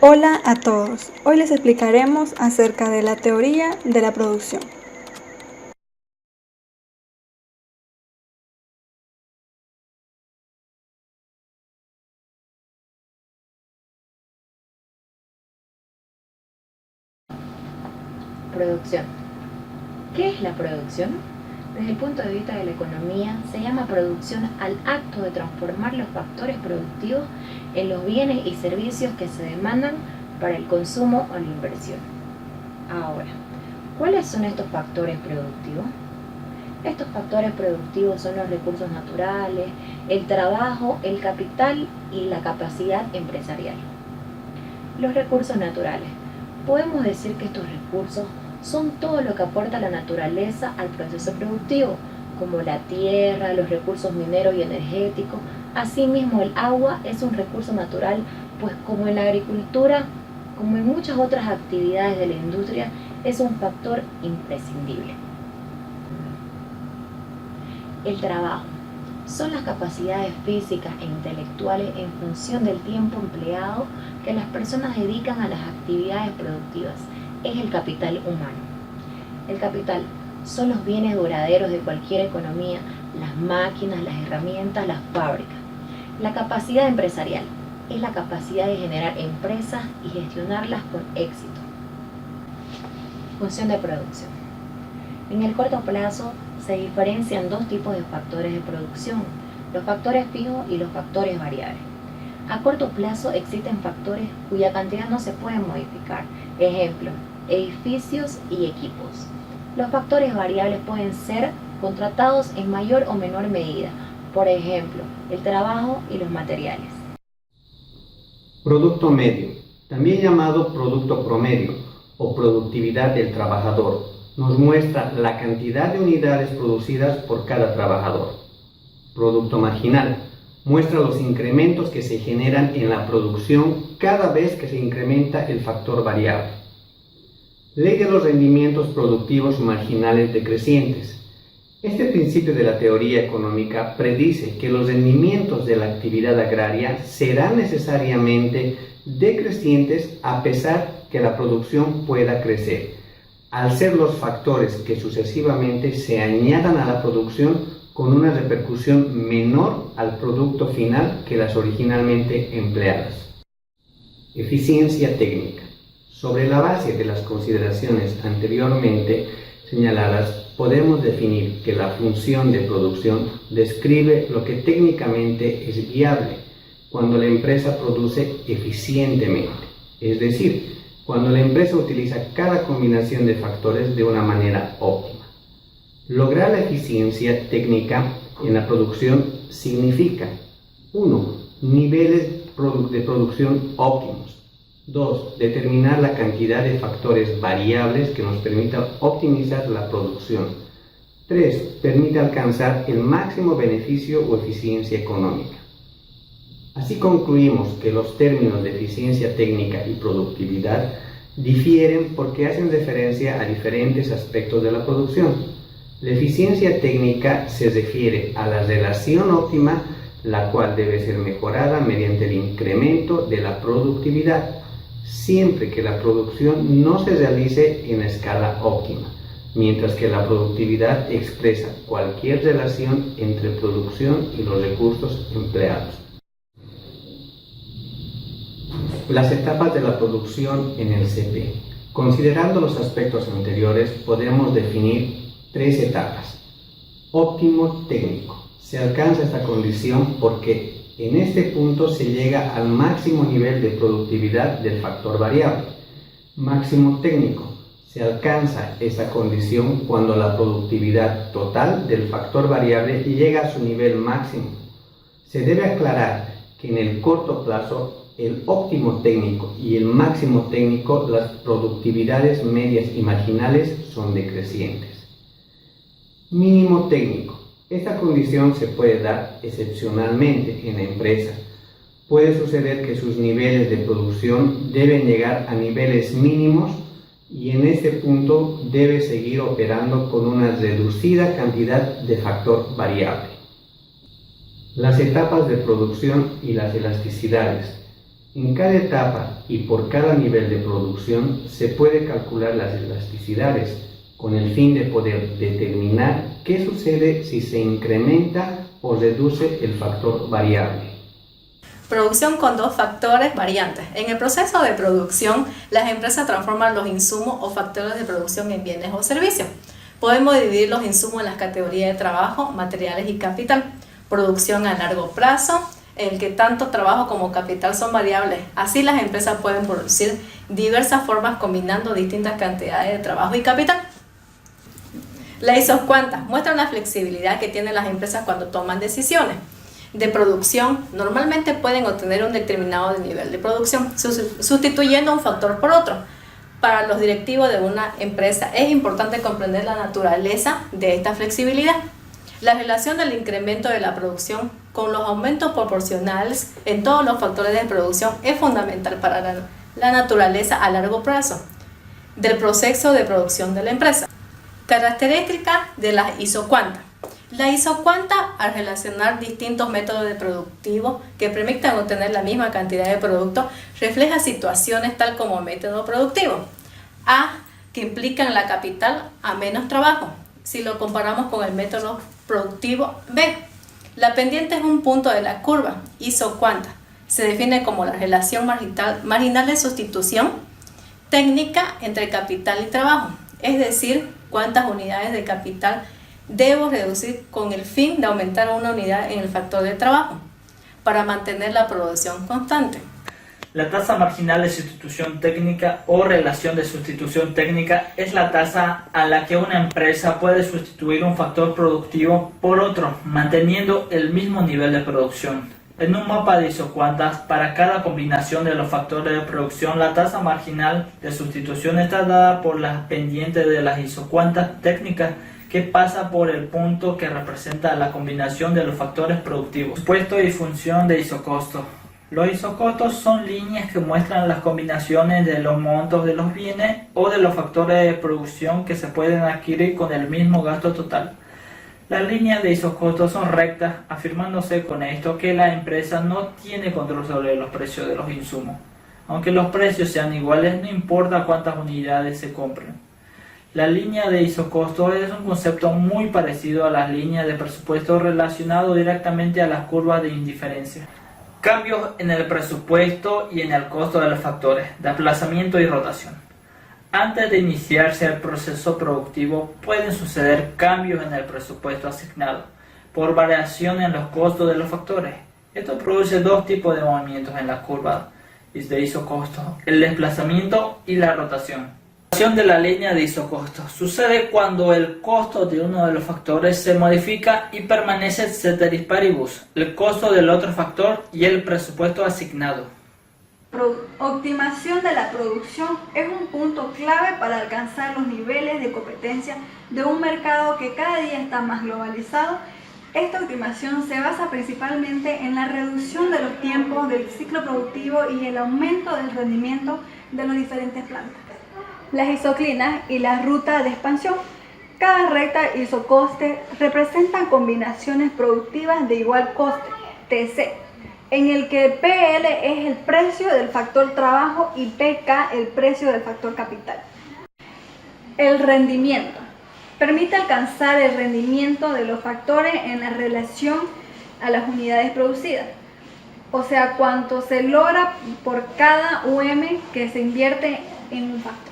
Hola a todos, hoy les explicaremos acerca de la teoría de la producción. Producción. ¿Qué es la producción? Desde el punto de vista de la economía, se llama producción al acto de transformar los factores productivos en los bienes y servicios que se demandan para el consumo o la inversión. Ahora, ¿cuáles son estos factores productivos? Estos factores productivos son los recursos naturales, el trabajo, el capital y la capacidad empresarial. Los recursos naturales. Podemos decir que estos recursos son todo lo que aporta la naturaleza al proceso productivo, como la tierra, los recursos mineros y energéticos. Asimismo, el agua es un recurso natural, pues como en la agricultura, como en muchas otras actividades de la industria, es un factor imprescindible. El trabajo. Son las capacidades físicas e intelectuales en función del tiempo empleado que las personas dedican a las actividades productivas. Es el capital humano. El capital son los bienes duraderos de cualquier economía, las máquinas, las herramientas, las fábricas. La capacidad empresarial es la capacidad de generar empresas y gestionarlas con éxito. Función de producción. En el corto plazo se diferencian dos tipos de factores de producción, los factores fijos y los factores variables. A corto plazo existen factores cuya cantidad no se puede modificar, ejemplo, edificios y equipos. Los factores variables pueden ser contratados en mayor o menor medida, por ejemplo, el trabajo y los materiales. Producto medio, también llamado producto promedio o productividad del trabajador, nos muestra la cantidad de unidades producidas por cada trabajador. Producto marginal muestra los incrementos que se generan en la producción cada vez que se incrementa el factor variable. Ley de los rendimientos productivos marginales decrecientes. Este principio de la teoría económica predice que los rendimientos de la actividad agraria serán necesariamente decrecientes a pesar que la producción pueda crecer, al ser los factores que sucesivamente se añadan a la producción con una repercusión menor al producto final que las originalmente empleadas. Eficiencia técnica. Sobre la base de las consideraciones anteriormente señaladas, podemos definir que la función de producción describe lo que técnicamente es viable cuando la empresa produce eficientemente, es decir, cuando la empresa utiliza cada combinación de factores de una manera óptima. Lograr la eficiencia técnica en la producción significa 1. Niveles de producción óptimos. 2. Determinar la cantidad de factores variables que nos permitan optimizar la producción. 3. Permite alcanzar el máximo beneficio o eficiencia económica. Así concluimos que los términos de eficiencia técnica y productividad difieren porque hacen referencia a diferentes aspectos de la producción. La eficiencia técnica se refiere a la relación óptima, la cual debe ser mejorada mediante el incremento de la productividad, siempre que la producción no se realice en escala óptima, mientras que la productividad expresa cualquier relación entre producción y los recursos empleados. Las etapas de la producción en el CP. Considerando los aspectos anteriores, podemos definir 3 etapas. Óptimo técnico. Se alcanza esta condición porque en este punto se llega al máximo nivel de productividad del factor variable. Máximo técnico. Se alcanza esta condición cuando la productividad total del factor variable llega a su nivel máximo. Se debe aclarar que en el corto plazo el óptimo técnico y el máximo técnico, las productividades medias y marginales son decrecientes. Mínimo técnico. Esta condición se puede dar excepcionalmente en la empresa. Puede suceder que sus niveles de producción deben llegar a niveles mínimos y en este punto debe seguir operando con una reducida cantidad de factor variable. Las etapas de producción y las elasticidades. En cada etapa y por cada nivel de producción se puede calcular las elasticidades con el fin de poder determinar qué sucede si se incrementa o reduce el factor variable. Producción con dos factores variantes. En el proceso de producción, las empresas transforman los insumos o factores de producción en bienes o servicios. Podemos dividir los insumos en las categorías de trabajo, materiales y capital. Producción a largo plazo, en el que tanto trabajo como capital son variables. Así las empresas pueden producir diversas formas combinando distintas cantidades de trabajo y capital. La isocuanta muestra la flexibilidad que tienen las empresas cuando toman decisiones de producción. Normalmente pueden obtener un determinado nivel de producción, sustituyendo un factor por otro. Para los directivos de una empresa es importante comprender la naturaleza de esta flexibilidad. La relación del incremento de la producción con los aumentos proporcionales en todos los factores de producción es fundamental para la naturaleza a largo plazo del proceso de producción de la empresa. Características de la isocuanta. La isocuanta, al relacionar distintos métodos de productivos que permitan obtener la misma cantidad de producto, refleja situaciones tal como método productivo A, que implican la capital a menos trabajo, si lo comparamos con el método productivo B. La pendiente es un punto de la curva isocuanta. Se define como la relación marginal de sustitución técnica entre capital y trabajo, es decir, cuántas unidades de capital debo reducir con el fin de aumentar una unidad en el factor de trabajo para mantener la producción constante. La tasa marginal de sustitución técnica o relación de sustitución técnica es la tasa a la que una empresa puede sustituir un factor productivo por otro, manteniendo el mismo nivel de producción. En un mapa de isocuantas, para cada combinación de los factores de producción, la tasa marginal de sustitución está dada por las pendientes de las isocuantas técnicas que pasa por el punto que representa la combinación de los factores productivos. Puesto y función de isocosto. Los isocostos son líneas que muestran las combinaciones de los montos de los bienes o de los factores de producción que se pueden adquirir con el mismo gasto total. Las líneas de isocostos son rectas, afirmándose con esto que la empresa no tiene control sobre los precios de los insumos. Aunque los precios sean iguales, no importa cuántas unidades se compren. La línea de isocostos es un concepto muy parecido a las líneas de presupuesto relacionado directamente a las curvas de indiferencia. Cambios en el presupuesto y en el costo de los factores, desplazamiento y rotación. Antes de iniciarse el proceso productivo, pueden suceder cambios en el presupuesto asignado por variación en los costos de los factores. Esto produce dos tipos de movimientos en la curva de isocostos, el desplazamiento y la rotación. De la línea de isocostos sucede cuando el costo de uno de los factores se modifica y permanece ceteris paribus, el costo del otro factor y el presupuesto asignado. Optimización de la producción es un punto clave para alcanzar los niveles de competencia de un mercado que cada día está más globalizado. Esta optimización se basa principalmente en la reducción de los tiempos del ciclo productivo y el aumento del rendimiento de las diferentes plantas. Las isoclinas y la ruta de expansión. Cada recta isocoste representan combinaciones productivas de igual coste, TC, en el que PL es el precio del factor trabajo y PK el precio del factor capital. El rendimiento. Permite alcanzar el rendimiento de los factores en la relación a las unidades producidas, o sea, cuánto se logra por cada UM que se invierte en un factor.